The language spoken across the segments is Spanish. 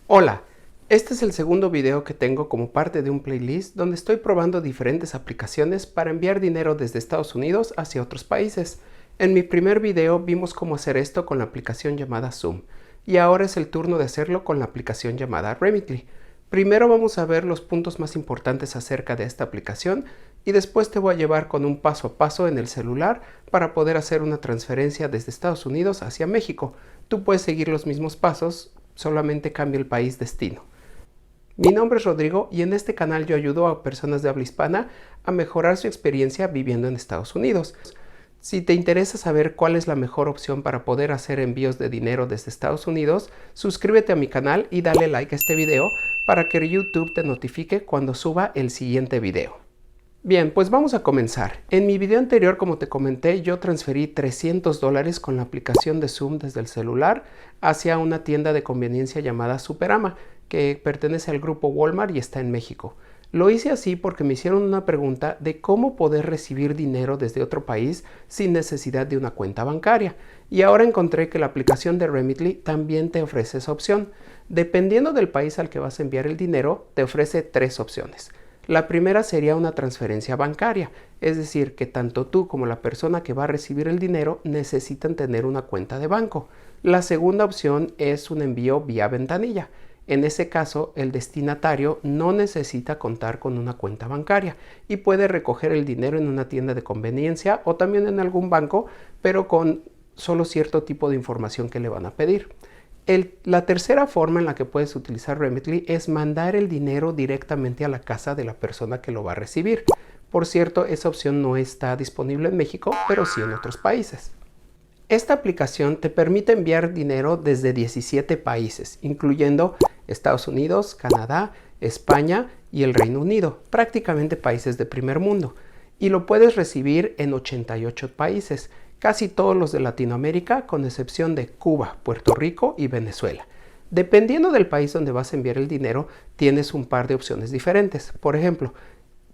Hola, este es el segundo video que tengo como parte de un playlist donde estoy probando diferentes aplicaciones para enviar dinero desde Estados Unidos hacia otros países. En mi primer video vimos cómo hacer esto con la aplicación llamada Xoom, y ahora es el turno de hacerlo con la aplicación llamada Remitly. Primero vamos a ver los puntos más importantes acerca de esta aplicación y después te voy a llevar con un paso a paso en el celular para poder hacer una transferencia desde Estados Unidos hacia México. Tú puedes seguir los mismos pasos, solamente cambia el país destino. Mi nombre es Rodrigo y en este canal yo ayudo a personas de habla hispana a mejorar su experiencia viviendo en Estados Unidos. Si te interesa saber cuál es la mejor opción para poder hacer envíos de dinero desde Estados Unidos, suscríbete a mi canal y dale like a este video para que YouTube te notifique cuando suba el siguiente video. Bien, pues vamos a comenzar. En mi video anterior, como te comenté, yo transferí $300 con la aplicación de Xoom desde el celular hacia una tienda de conveniencia llamada Superama, que pertenece al grupo Walmart y está en México. Lo hice así porque me hicieron una pregunta de cómo poder recibir dinero desde otro país sin necesidad de una cuenta bancaria. Y ahora encontré que la aplicación de Remitly también te ofrece esa opción. Dependiendo del país al que vas a enviar el dinero, te ofrece tres opciones. La primera sería una transferencia bancaria, es decir, que tanto tú como la persona que va a recibir el dinero necesitan tener una cuenta de banco. La segunda opción es un envío vía ventanilla. En ese caso, el destinatario no necesita contar con una cuenta bancaria y puede recoger el dinero en una tienda de conveniencia o también en algún banco, pero con solo cierto tipo de información que le van a pedir. La tercera forma en la que puedes utilizar Remitly es mandar el dinero directamente a la casa de la persona que lo va a recibir. Por cierto, esa opción no está disponible en México, pero sí en otros países. Esta aplicación te permite enviar dinero desde 17 países, incluyendo Estados Unidos, Canadá, España y el Reino Unido, prácticamente países de primer mundo. Y lo puedes recibir en 88 países, casi todos los de Latinoamérica, con excepción de Cuba, Puerto Rico y Venezuela. Dependiendo del país donde vas a enviar el dinero, tienes un par de opciones diferentes. Por ejemplo,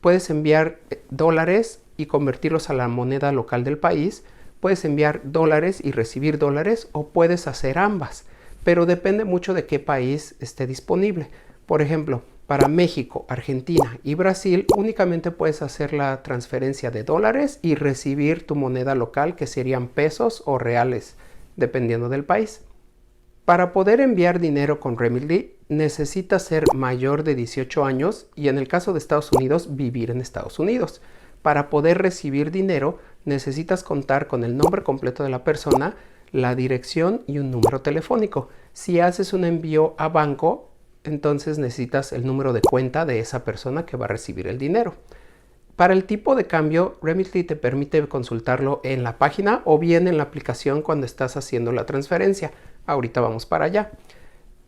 puedes enviar dólares y convertirlos a la moneda local del país, puedes enviar dólares y recibir dólares, o puedes hacer ambas, pero depende mucho de qué país esté disponible. Por ejemplo, para México, Argentina y Brasil únicamente puedes hacer la transferencia de dólares y recibir tu moneda local, que serían pesos o reales, dependiendo del país. Para poder enviar dinero con Remitly necesitas ser mayor de 18 años y, en el caso de Estados Unidos, vivir en Estados Unidos. Para poder recibir dinero necesitas contar con el nombre completo de la persona, la dirección y un número telefónico. Si haces un envío a banco, entonces necesitas el número de cuenta de esa persona que va a recibir el dinero. Para el tipo de cambio, Remitly te permite consultarlo en la página o bien en la aplicación cuando estás haciendo la transferencia. Ahorita vamos para allá.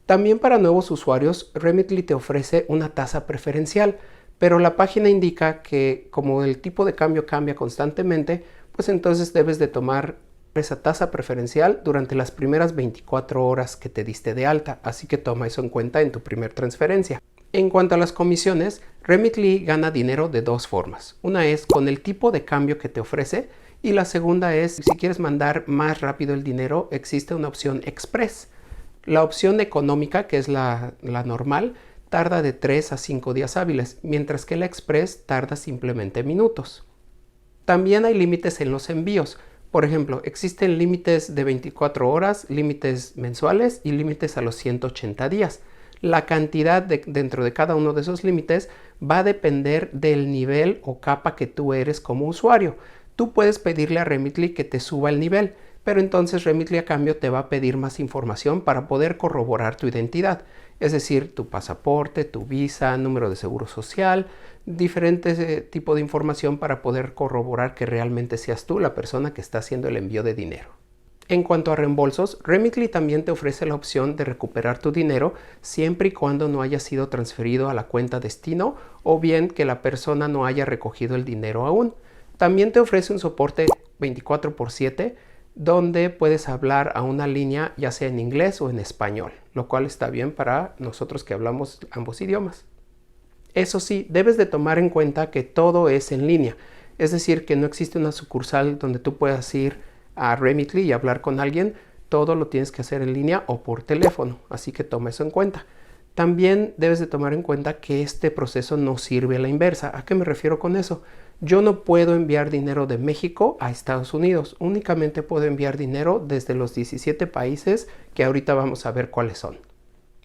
También para nuevos usuarios, Remitly te ofrece una tasa preferencial, pero la página indica que como el tipo de cambio cambia constantemente, pues entonces debes de tomar esa tasa preferencial durante las primeras 24 horas que te diste de alta, así que toma eso en cuenta en tu primer transferencia. En cuanto a las comisiones, Remitly gana dinero de dos formas. Una es con el tipo de cambio que te ofrece y la segunda es si quieres mandar más rápido el dinero, existe una opción Express. La opción económica, que es la normal, tarda de 3 a 5 días hábiles, mientras que la Express tarda simplemente minutos. También hay límites en los envíos. Por ejemplo, existen límites de 24 horas, límites mensuales y límites a los 180 días. La cantidad dentro de cada uno de esos límites va a depender del nivel o capa que tú eres como usuario. Tú puedes pedirle a Remitly que te suba el nivel, pero entonces Remitly a cambio te va a pedir más información para poder corroborar tu identidad. Es decir, tu pasaporte, tu visa, número de seguro social, diferentes tipos de información para poder corroborar que realmente seas tú la persona que está haciendo el envío de dinero. En cuanto a reembolsos, Remitly también te ofrece la opción de recuperar tu dinero siempre y cuando no haya sido transferido a la cuenta destino o bien que la persona no haya recogido el dinero aún. También te ofrece un soporte 24/7 donde puedes hablar a una línea ya sea en inglés o en español, lo cual está bien para nosotros que hablamos ambos idiomas. Eso sí, debes de tomar en cuenta que todo es en línea, es decir, que no existe una sucursal donde tú puedas ir a Remitly y hablar con alguien. Todo lo tienes que hacer en línea o por teléfono, así que toma eso en cuenta. También debes de tomar en cuenta que este proceso no sirve a la inversa. ¿A qué me refiero con eso? Yo no puedo enviar dinero de México a Estados Unidos. Únicamente puedo enviar dinero desde los 17 países que ahorita vamos a ver cuáles son.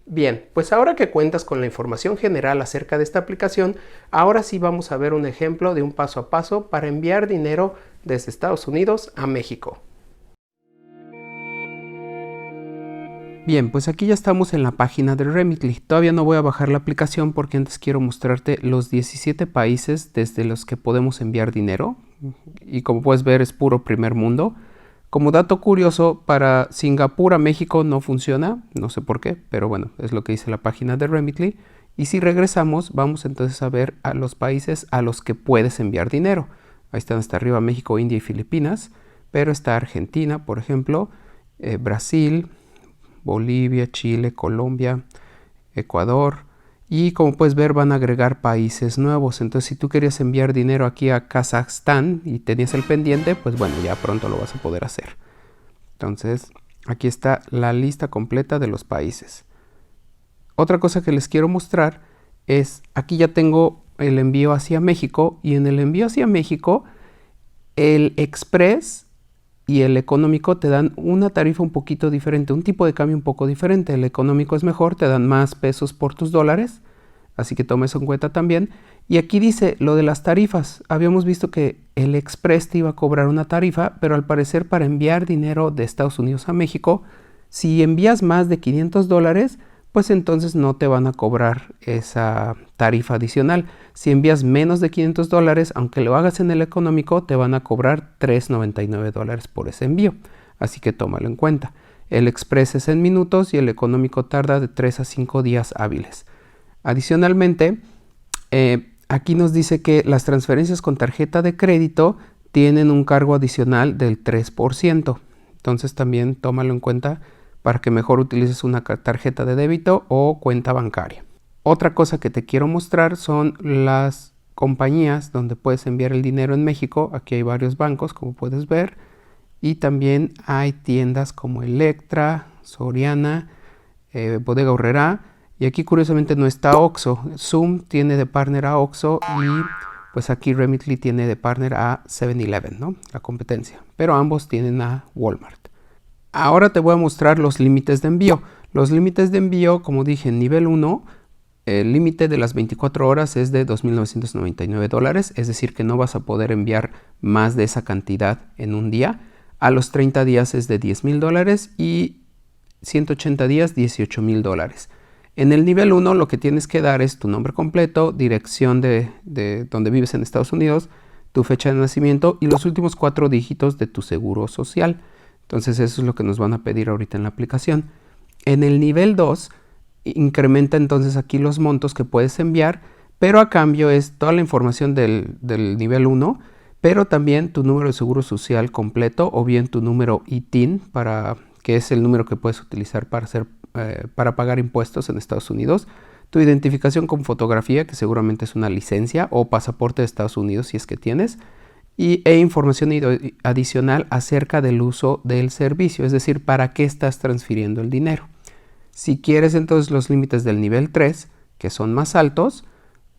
Bien, pues ahora que cuentas con la información general acerca de esta aplicación, ahora sí vamos a ver un ejemplo de un paso a paso para enviar dinero desde Estados Unidos a México. Bien, pues aquí ya estamos en la página de Remitly. Todavía no voy a bajar la aplicación porque antes quiero mostrarte los 17 países desde los que podemos enviar dinero. Y como puedes ver es puro primer mundo. Como dato curioso, para Singapur a México no funciona, no sé por qué, pero bueno, es lo que dice la página de Remitly. Y si regresamos, vamos entonces a ver a los países a los que puedes enviar dinero. Ahí están hasta arriba México, India y Filipinas, pero está Argentina, por ejemplo, Brasil, Bolivia, Chile, Colombia, Ecuador. Y como puedes ver van a agregar países nuevos. Entonces si tú querías enviar dinero aquí a Kazajstán y tenías el pendiente, pues bueno, ya pronto lo vas a poder hacer. Entonces aquí está la lista completa de los países. Otra cosa que les quiero mostrar es, aquí ya tengo el envío hacia México, y en el envío hacia México el Express y el económico te dan una tarifa un poquito diferente, un tipo de cambio un poco diferente. El económico es mejor, te dan más pesos por tus dólares, así que toma eso en cuenta también. Y aquí dice lo de las tarifas. Habíamos visto que el Express te iba a cobrar una tarifa, pero al parecer para enviar dinero de Estados Unidos a México, si envías más de 500 dólares, pues entonces no te van a cobrar esa tarifa adicional. Si envías menos de 500 dólares, aunque lo hagas en el económico, te van a cobrar $3.99 por ese envío. Así que tómalo en cuenta. El Express es en minutos y el económico tarda de 3 a 5 días hábiles. Adicionalmente, aquí nos dice que las transferencias con tarjeta de crédito tienen un cargo adicional del 3%. Entonces también tómalo en cuenta para que mejor utilices una tarjeta de débito o cuenta bancaria. Otra cosa que te quiero mostrar son las compañías donde puedes enviar el dinero en México. Aquí hay varios bancos, como puedes ver, y también hay tiendas como Electra, Soriana, Bodega Aurrerá, y aquí curiosamente no está Oxxo. Zoom tiene de partner a Oxxo y pues aquí Remitly tiene de partner a 7-Eleven, ¿no? La competencia, pero ambos tienen a Walmart. Ahora te voy a mostrar los límites de envío. Los límites de envío, como dije, en nivel 1, el límite de las 24 horas es de $2.999, es decir que no vas a poder enviar más de esa cantidad en un día. A los 30 días es de $10,000 y 180 días $18,000. En el nivel 1 lo que tienes que dar es tu nombre completo, dirección de donde vives en Estados Unidos, tu fecha de nacimiento y los últimos 4 dígitos de tu seguro social. Entonces eso es lo que nos van a pedir ahorita en la aplicación. En el nivel 2 incrementa entonces aquí los montos que puedes enviar, pero a cambio es toda la información del nivel 1, pero también tu número de seguro social completo o bien tu número ITIN, que es el número que puedes utilizar para pagar impuestos en Estados Unidos, tu identificación con fotografía, que seguramente es una licencia o pasaporte de Estados Unidos si es que tienes, e información adicional acerca del uso del servicio, es decir, para qué estás transfiriendo el dinero. Si quieres entonces los límites del nivel 3, que son más altos,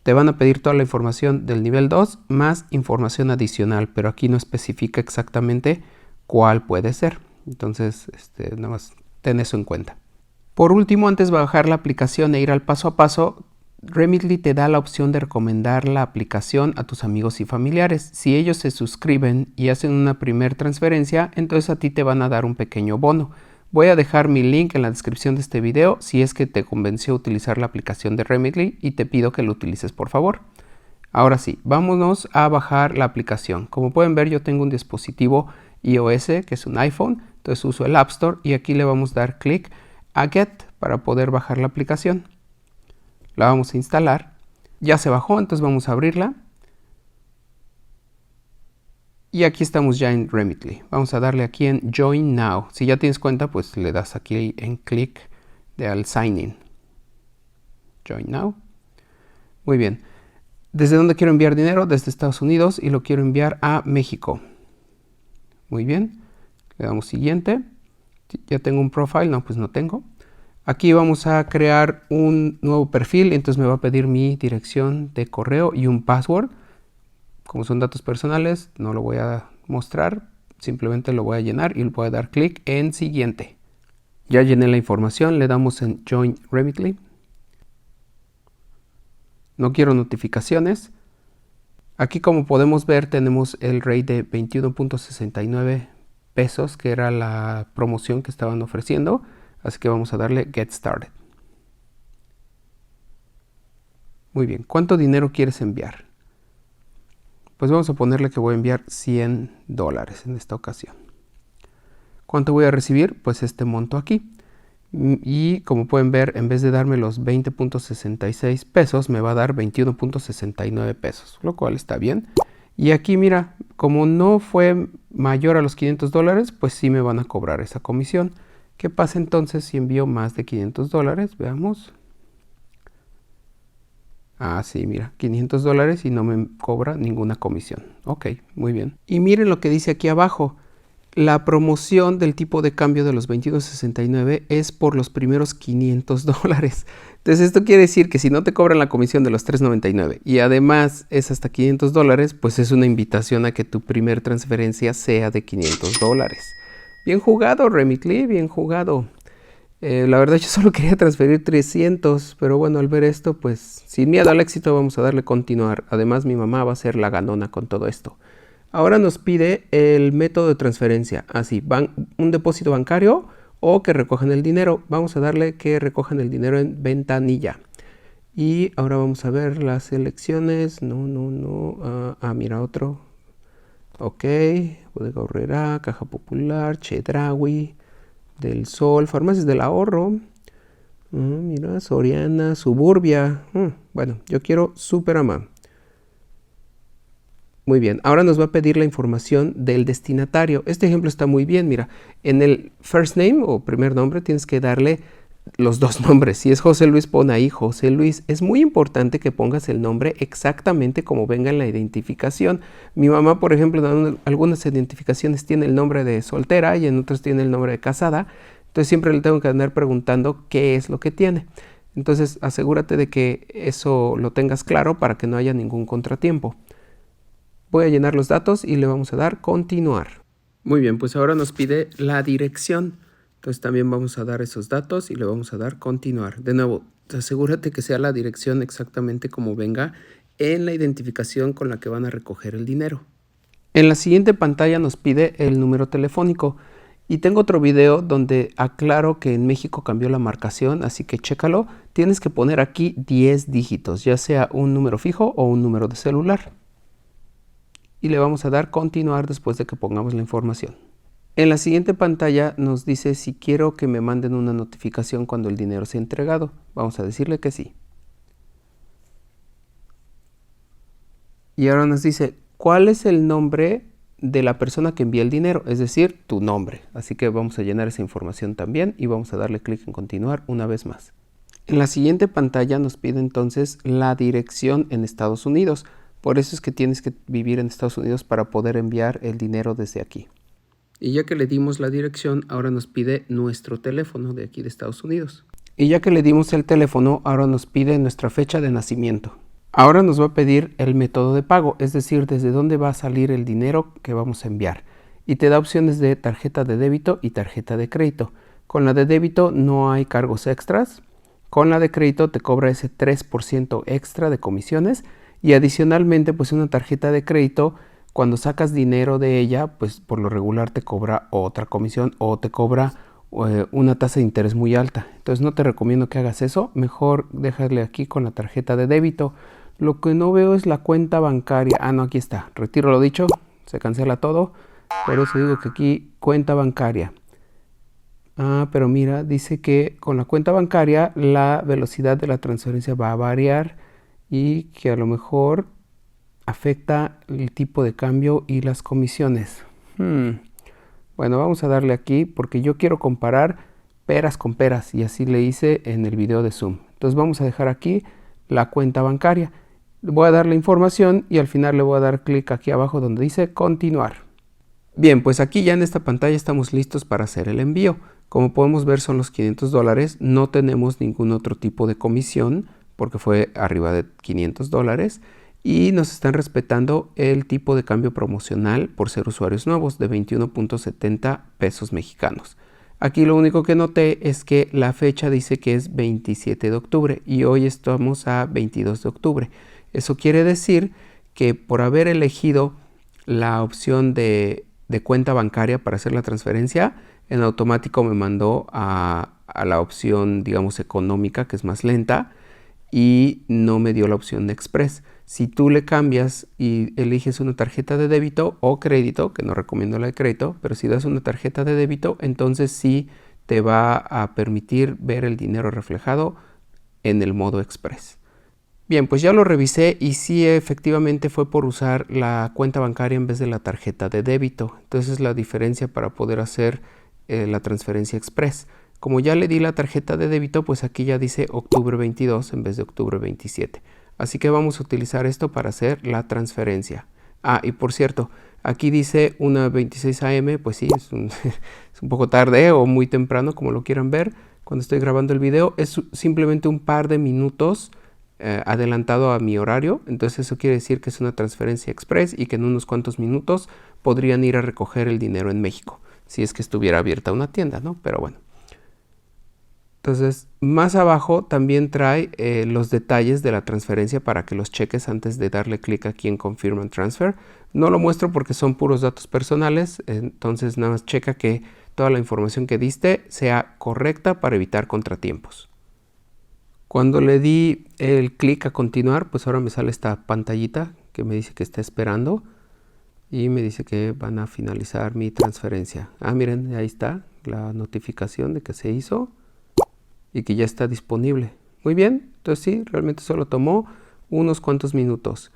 te van a pedir toda la información del nivel 2 más información adicional, pero aquí no especifica exactamente cuál puede ser. Entonces, nada más ten eso en cuenta. Por último, antes de bajar la aplicación e ir al paso a paso, Remitly te da la opción de recomendar la aplicación a tus amigos y familiares. Si ellos se suscriben y hacen una primera transferencia, entonces a ti te van a dar un pequeño bono. Voy a dejar mi link en la descripción de este video si es que te convenció utilizar la aplicación de Remitly y te pido que lo utilices por favor. Ahora sí, vámonos a bajar la aplicación. Como pueden ver, yo tengo un dispositivo iOS que es un iPhone, entonces uso el App Store y aquí le vamos a dar clic a Get para poder bajar la aplicación. La vamos a instalar. Ya se bajó, entonces vamos a abrirla. Y aquí estamos ya en Remitly. Vamos a darle aquí en Join Now. Si ya tienes cuenta, pues le das aquí en clic al Sign In. Join Now. Muy bien. ¿Desde dónde quiero enviar dinero? Desde Estados Unidos y lo quiero enviar a México. Muy bien. Le damos siguiente. ¿Ya tengo un profile? No, pues no tengo. Aquí vamos a crear un nuevo perfil, entonces me va a pedir mi dirección de correo y un password. Como son datos personales, no lo voy a mostrar, simplemente lo voy a llenar y le voy a dar clic en siguiente. Ya llené la información, le damos en Join Remitly. No quiero notificaciones. Aquí, como podemos ver, tenemos el rate de 21.69 pesos, que era la promoción que estaban ofreciendo. Así que vamos a darle Get Started. Muy bien, ¿cuánto dinero quieres enviar? Pues vamos a ponerle que voy a enviar $100 en esta ocasión. ¿Cuánto voy a recibir? Pues este monto aquí. Y como pueden ver, en vez de darme los 20.66 pesos, me va a dar 21.69 pesos, lo cual está bien. Y aquí mira, como no fue mayor a los $500, pues sí me van a cobrar esa comisión. ¿Qué pasa entonces si envío más de $500? Veamos. Ah, sí, mira, $500 y no me cobra ninguna comisión. Ok, muy bien. Y miren lo que dice aquí abajo. La promoción del tipo de cambio de los 21.69 es por los primeros $500. Entonces esto quiere decir que si no te cobran la comisión de los $3.99 y además es hasta $500, pues es una invitación a que tu primer transferencia sea de $500. Bien jugado, Remitly, bien jugado. La verdad yo solo quería transferir 300, pero bueno, al ver esto, pues sin miedo al éxito vamos a darle continuar. Además mi mamá va a ser la ganona con todo esto. Ahora nos pide el método de transferencia, así, un depósito bancario o que recojan el dinero. Vamos a darle que recojan el dinero en ventanilla. Y ahora vamos a ver las elecciones. No. Mira otro. Ok, Bodega Aurrera, Caja Popular, Chedraui, Del Sol, Farmacias del Ahorro. Mira, Soriana, Suburbia. Bueno, yo quiero Superama. Muy bien, ahora nos va a pedir la información del destinatario. Este ejemplo está muy bien, mira. En el first name o primer nombre tienes que darle los dos nombres. Si es José Luis, pon ahí José Luis. Es muy importante que pongas el nombre exactamente como venga en la identificación. Mi mamá, por ejemplo, en algunas identificaciones tiene el nombre de soltera y en otras tiene el nombre de casada. Entonces siempre le tengo que andar preguntando qué es lo que tiene. Entonces asegúrate de que eso lo tengas claro para que no haya ningún contratiempo. Voy a llenar los datos y le vamos a dar continuar. Muy bien, pues ahora nos pide la dirección. Entonces también vamos a dar esos datos y le vamos a dar continuar. De nuevo, asegúrate que sea la dirección exactamente como venga en la identificación con la que van a recoger el dinero. En la siguiente pantalla nos pide el número telefónico. Y tengo otro video donde aclaro que en México cambió la marcación, así que chécalo. Tienes que poner aquí 10 dígitos, ya sea un número fijo o un número de celular. Y le vamos a dar continuar después de que pongamos la información. En la siguiente pantalla nos dice si quiero que me manden una notificación cuando el dinero sea entregado. Vamos a decirle que sí. Y ahora nos dice cuál es el nombre de la persona que envía el dinero, es decir, tu nombre. Así que vamos a llenar esa información también y vamos a darle clic en continuar una vez más. En la siguiente pantalla nos pide entonces la dirección en Estados Unidos. Por eso es que tienes que vivir en Estados Unidos para poder enviar el dinero desde aquí. Y ya que le dimos la dirección, ahora nos pide nuestro teléfono de aquí de Estados Unidos. Y ya que le dimos el teléfono, ahora nos pide nuestra fecha de nacimiento. Ahora nos va a pedir el método de pago, es decir, desde dónde va a salir el dinero que vamos a enviar. Y te da opciones de tarjeta de débito y tarjeta de crédito. Con la de débito no hay cargos extras. Con la de crédito te cobra ese 3% extra de comisiones. Y adicionalmente, pues una tarjeta de crédito, cuando sacas dinero de ella, pues por lo regular te cobra otra comisión o te cobra una tasa de interés muy alta. Entonces no te recomiendo que hagas eso. Mejor déjale aquí con la tarjeta de débito. Lo que no veo es la cuenta bancaria. No, aquí está. Retiro lo dicho. Se cancela todo. Por eso digo que aquí cuenta bancaria. Pero mira, dice que con la cuenta bancaria la velocidad de la transferencia va a variar y que a lo mejor afecta el tipo de cambio y las comisiones. Bueno, vamos a darle aquí porque yo quiero comparar peras con peras y así le hice en el video de Zoom. Entonces vamos a dejar aquí la cuenta bancaria. Voy a dar la información y al final le voy a dar clic aquí abajo donde dice continuar. Bien, pues aquí ya en esta pantalla estamos listos para hacer el envío. Como podemos ver son los $500, no tenemos ningún otro tipo de comisión porque fue arriba de $500 y nos están respetando el tipo de cambio promocional por ser usuarios nuevos de 21.70 pesos mexicanos. Aquí lo único que noté es que la fecha dice que es 27 de octubre y hoy estamos a 22 de octubre. Eso quiere decir que por haber elegido la opción de cuenta bancaria para hacer la transferencia, en automático me mandó a la opción, digamos, económica, que es más lenta, y no me dio la opción de Express. Si tú le cambias y eliges una tarjeta de débito o crédito, que no recomiendo la de crédito, pero si das una tarjeta de débito, entonces sí te va a permitir ver el dinero reflejado en el modo Express. Bien, pues ya lo revisé y sí, efectivamente fue por usar la cuenta bancaria en vez de la tarjeta de débito. Entonces es la diferencia para poder hacer la transferencia Express. Como ya le di la tarjeta de débito, pues aquí ya dice octubre 22 en vez de octubre 27. Así que vamos a utilizar esto para hacer la transferencia. Ah, y por cierto, aquí dice una 26 AM, pues sí, es un poco tarde o muy temprano, como lo quieran ver. Cuando estoy grabando el video, es simplemente un par de minutos adelantado a mi horario. Entonces eso quiere decir que es una transferencia express y que en unos cuantos minutos podrían ir a recoger el dinero en México. Si es que estuviera abierta una tienda, ¿no? Pero bueno. Entonces, más abajo también trae los detalles de la transferencia para que los cheques antes de darle clic aquí en Confirm and Transfer. No lo muestro porque son puros datos personales, entonces nada más checa que toda la información que diste sea correcta para evitar contratiempos. Cuando le di el clic a continuar, pues ahora me sale esta pantallita que me dice que está esperando y me dice que van a finalizar mi transferencia. Ah, miren, ahí está la notificación de que se hizo y que ya está disponible. Muy bien, entonces sí, realmente solo tomó unos cuantos minutos.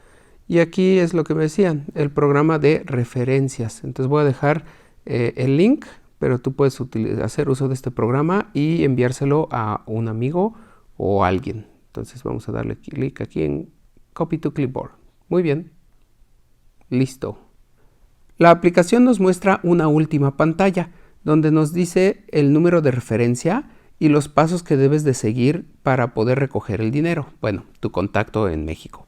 Y aquí es lo que me decían, el programa de referencias. Entonces voy a dejar el link, pero tú puedes hacer uso de este programa y enviárselo a un amigo o a alguien. Entonces vamos a darle clic aquí en Copy to Clipboard. Muy bien. Listo. La aplicación nos muestra una última pantalla donde nos dice el número de referencia y los pasos que debes de seguir para poder recoger el dinero. Bueno, tu contacto en México.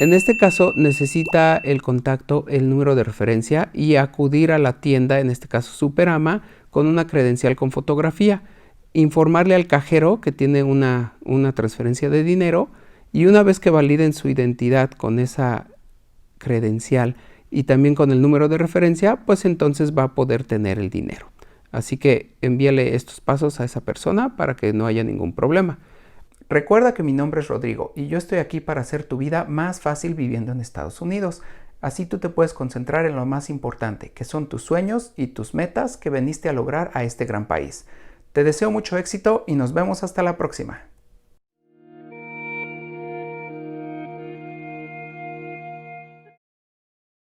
En este caso necesita el contacto el número de referencia y acudir a la tienda, en este caso Superama, con una credencial con fotografía. Informarle al cajero que tiene una transferencia de dinero y una vez que validen su identidad con esa credencial y también con el número de referencia, pues entonces va a poder tener el dinero. Así que envíale estos pasos a esa persona para que no haya ningún problema. Recuerda que mi nombre es Rodrigo y yo estoy aquí para hacer tu vida más fácil viviendo en Estados Unidos. Así tú te puedes concentrar en lo más importante, que son tus sueños y tus metas que veniste a lograr a este gran país. Te deseo mucho éxito y nos vemos hasta la próxima.